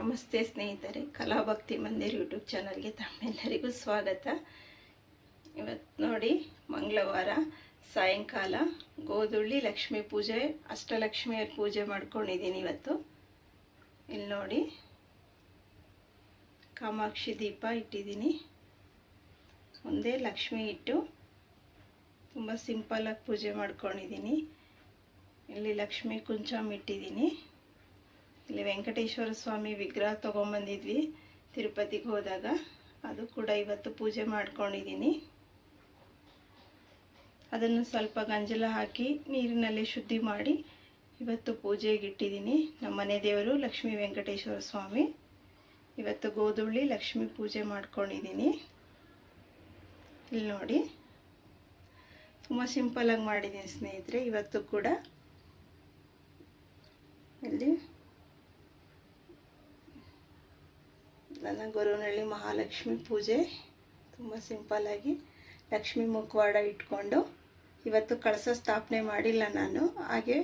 ನಮಸ್ತೆ ಸ್ನೇಹಿತರೆ, ಕಲಾಭಕ್ತಿ ಮಂದಿರ್ ಯೂಟ್ಯೂಬ್ ಚಾನಲ್ಗೆ ತಮ್ಮೆಲ್ಲರಿಗೂ ಸ್ವಾಗತ. ಇವತ್ತು ನೋಡಿ, ಮಂಗಳವಾರ ಸಾಯಂಕಾಲ ಗೋಧುಳಿ ಲಕ್ಷ್ಮೀ ಪೂಜೆ, ಅಷ್ಟಲಕ್ಷ್ಮಿಯರ ಪೂಜೆ ಮಾಡ್ಕೊಂಡಿದ್ದೀನಿ. ಇವತ್ತು ಇಲ್ಲಿ ನೋಡಿ, ಕಾಮಾಕ್ಷಿ ದೀಪ ಇಟ್ಟಿದ್ದೀನಿ. ಮುಂದೆ ಲಕ್ಷ್ಮಿ ಇಟ್ಟು ತುಂಬ ಸಿಂಪಲಾಗಿ ಪೂಜೆ ಮಾಡ್ಕೊಂಡಿದ್ದೀನಿ. ಇಲ್ಲಿ ಲಕ್ಷ್ಮಿ ಕುಂಚಮ್ ಇಟ್ಟಿದ್ದೀನಿ. ಇಲ್ಲಿ ವೆಂಕಟೇಶ್ವರ ಸ್ವಾಮಿ ವಿಗ್ರಹ ತೊಗೊಂಬಂದಿದ್ವಿ ತಿರುಪತಿಗೆ ಹೋದಾಗ, ಅದು ಕೂಡ ಇವತ್ತು ಪೂಜೆ ಮಾಡ್ಕೊಂಡಿದ್ದೀನಿ. ಅದನ್ನು ಸ್ವಲ್ಪ ಗಂಜಲ ಹಾಕಿ ನೀರಿನಲ್ಲಿ ಶುದ್ಧಿ ಮಾಡಿ ಇವತ್ತು ಪೂಜೆಗೆ ಇಟ್ಟಿದ್ದೀನಿ. ನಮ್ಮ ಮನೆ ದೇವರು ಲಕ್ಷ್ಮೀ ವೆಂಕಟೇಶ್ವರ ಸ್ವಾಮಿ. ಇವತ್ತು ಗೋಧುಳಿ ಲಕ್ಷ್ಮಿ ಪೂಜೆ ಮಾಡ್ಕೊಂಡಿದ್ದೀನಿ. ಇಲ್ಲಿ ನೋಡಿ, ತುಂಬ ಸಿಂಪಲಾಗಿ ಮಾಡಿದ್ದೀನಿ ಸ್ನೇಹಿತರೆ. ಇವತ್ತು ಕೂಡ ಇಲ್ಲಿ ನನ್ನ ಗೊರವನಹಳ್ಳಿ ಮಹಾಲಕ್ಷ್ಮಿ ಪೂಜೆ ತುಂಬ ಸಿಂಪಲ್ಲಾಗಿ ಲಕ್ಷ್ಮಿ ಮುಖವಾಡ ಇಟ್ಕೊಂಡು, ಇವತ್ತು ಕಳಸ ಸ್ಥಾಪನೆ ಮಾಡಿಲ್ಲ ನಾನು. ಹಾಗೆ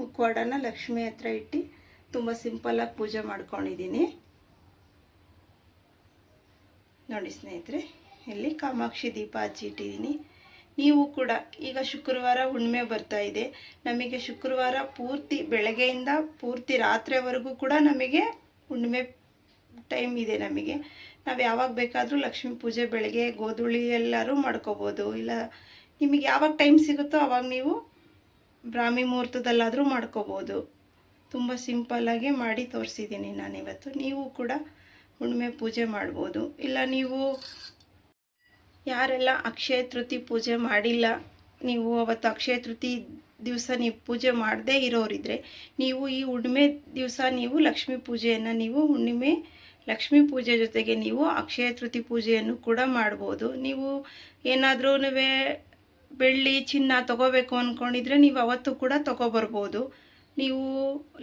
ಮುಖವಾಡನ ಲಕ್ಷ್ಮಿ ಹತ್ರ ಇಟ್ಟು ತುಂಬ ಸಿಂಪಲ್ಲಾಗಿ ಪೂಜೆ ಮಾಡ್ಕೊಂಡಿದ್ದೀನಿ. ನೋಡಿ ಸ್ನೇಹಿತರೆ, ಇಲ್ಲಿ ಕಾಮಾಕ್ಷಿ ದೀಪ ಹಚ್ಚಿಟ್ಟಿದ್ದೀನಿ. ನೀವು ಕೂಡ ಈಗ ಶುಕ್ರವಾರ ಹುಣ್ಣಿಮೆ ಬರ್ತಾ ಇದೆ. ನಮಗೆ ಶುಕ್ರವಾರ ಪೂರ್ತಿ ಬೆಳಗ್ಗೆಯಿಂದ ಪೂರ್ತಿ ರಾತ್ರಿವರೆಗೂ ಕೂಡ ನಮಗೆ ಹುಣ್ಣಿಮೆ ಟೈಮ್ ಇದೆ. ನಾವು ಯಾವಾಗ ಬೇಕಾದರೂ ಲಕ್ಷ್ಮೀ ಪೂಜೆ ಬೆಳಗ್ಗೆ ಗೋಧುಳಿ ಎಲ್ಲರೂ ಮಾಡ್ಕೋಬೋದು. ಇಲ್ಲ ನಿಮಗೆ ಯಾವಾಗ ಟೈಮ್ ಸಿಗುತ್ತೋ ಆವಾಗ ನೀವು ಬ್ರಾಹ್ಮಿ ಮುಹೂರ್ತದಲ್ಲಾದರೂ ಮಾಡ್ಕೋಬೋದು. ತುಂಬ ಸಿಂಪಲ್ಲಾಗಿ ಮಾಡಿ ತೋರಿಸಿದ್ದೀನಿ ನಾನಿವತ್ತು. ನೀವು ಕೂಡ ಹುಣ್ಣಿಮೆ ಪೂಜೆ ಮಾಡ್ಬೋದು. ಇಲ್ಲ ನೀವು ಯಾರೆಲ್ಲ ಅಕ್ಷಯ ತೃತೀಯ ಪೂಜೆ ಮಾಡಿಲ್ಲ, ನೀವು ಅವತ್ತು ಅಕ್ಷಯ ತೃತೀಯ ದಿವಸ ನೀವು ಪೂಜೆ ಮಾಡದೇ ಇರೋರಿದ್ದರೆ, ನೀವು ಈ ಹುಣ್ಣಿಮೆ ದಿವಸ ನೀವು ಲಕ್ಷ್ಮೀ ಪೂಜೆಯನ್ನು ನೀವು ಹುಣ್ಣಿಮೆ ಲಕ್ಷ್ಮೀ ಪೂಜೆ ಜೊತೆಗೆ ನೀವು ಅಕ್ಷಯ ತೃತೀಯ ಪೂಜೆಯನ್ನು ಕೂಡ ಮಾಡ್ಬೋದು. ನೀವು ಏನಾದರೂ ಬೆಳ್ಳಿ ಚಿನ್ನ ತೊಗೋಬೇಕು ಅಂದ್ಕೊಂಡಿದ್ರೆ ನೀವು ಅವತ್ತು ಕೂಡ ತೊಗೊಬರ್ಬೋದು. ನೀವು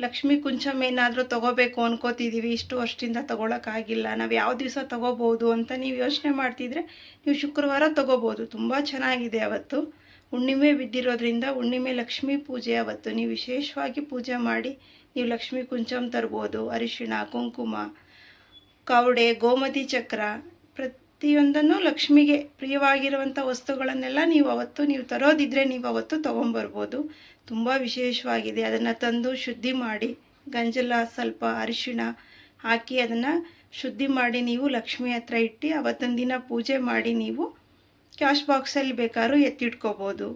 ಲಕ್ಷ್ಮೀ ಕುಂಚಮ್ ಏನಾದರೂ ತೊಗೋಬೇಕು ಅನ್ಕೋತಿದ್ದೀವಿ, ಇಷ್ಟು ವರ್ಷದಿಂದ ತೊಗೊಳಕ್ಕಾಗಿಲ್ಲ, ನಾವು ಯಾವ ದಿವಸ ತೊಗೋಬೋದು ಅಂತ ನೀವು ಯೋಚನೆ ಮಾಡ್ತಿದ್ರೆ ನೀವು ಶುಕ್ರವಾರ ತೊಗೋಬೋದು. ತುಂಬ ಚೆನ್ನಾಗಿದೆ. ಅವತ್ತು ಹುಣ್ಣಿಮೆ ಬಿದ್ದಿರೋದ್ರಿಂದ ಹುಣ್ಣಿಮೆ ಲಕ್ಷ್ಮೀ ಪೂಜೆ ಅವತ್ತು ನೀವು ವಿಶೇಷವಾಗಿ ಪೂಜೆ ಮಾಡಿ ನೀವು ಲಕ್ಷ್ಮೀ ಕುಂಚಮ್ ತರ್ಬೋದು. ಅರಿಶಿಣ, ಕುಂಕುಮ, ಕವಡೆ, ಗೋಮತಿ ಚಕ್ರ, ಪ್ರತಿಯೊಂದನ್ನು ಲಕ್ಷ್ಮಿಗೆ ಪ್ರಿಯವಾಗಿರುವಂಥ ವಸ್ತುಗಳನ್ನೆಲ್ಲ ನೀವು ತರೋದಿದ್ರೆ ನೀವು ಅವತ್ತು ತೊಗೊಂಬರ್ಬೋದು. ತುಂಬ ವಿಶೇಷವಾಗಿದೆ. ಅದನ್ನು ತಂದು ಶುದ್ಧಿ ಮಾಡಿ ಗಂಜಲ ಸ್ವಲ್ಪ ಅರಿಶಿಣ ಹಾಕಿ ಅದನ್ನು ಶುದ್ಧಿ ಮಾಡಿ ನೀವು ಲಕ್ಷ್ಮಿ ಹತ್ರ ಇಟ್ಟು ಅವತ್ತೊಂದು ದಿನ ಪೂಜೆ ಮಾಡಿ ನೀವು ಕ್ಯಾಶ್ ಬಾಕ್ಸಲ್ಲಿ ಬೇಕಾದ್ರೂ ಎತ್ತಿಟ್ಕೋಬೋದು.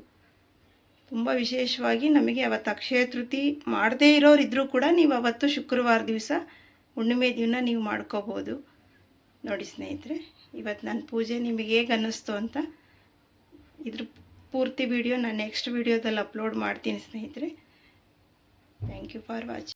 ತುಂಬ ವಿಶೇಷವಾಗಿ ನಮಗೆ ಅವತ್ತು ಅಕ್ಷಯ ತೃತೀಯ ಮಾಡದೇ ಇರೋರಿದ್ದರೂ ಕೂಡ ನೀವು ಅವತ್ತು ಶುಕ್ರವಾರ ದಿವಸ ಹುಣ್ಣಿಮೆ ದಿನ ನೀವು ಮಾಡ್ಕೋಬೋದು. ನೋಡಿ ಸ್ನೇಹಿತರೆ, ಇವತ್ತು ನನ್ನ ಪೂಜೆ ನಿಮಗೆ ಹೇಗೆ ಅನ್ನಿಸ್ತು ಅಂತ ಇದ್ರ ಪೂರ್ತಿ ವಿಡಿಯೋ ನಾನು ನೆಕ್ಸ್ಟ್ ವಿಡಿಯೋದಲ್ಲಿ ಅಪ್ಲೋಡ್ ಮಾಡ್ತೀನಿ ಸ್ನೇಹಿತರೆ. Thank you for watching.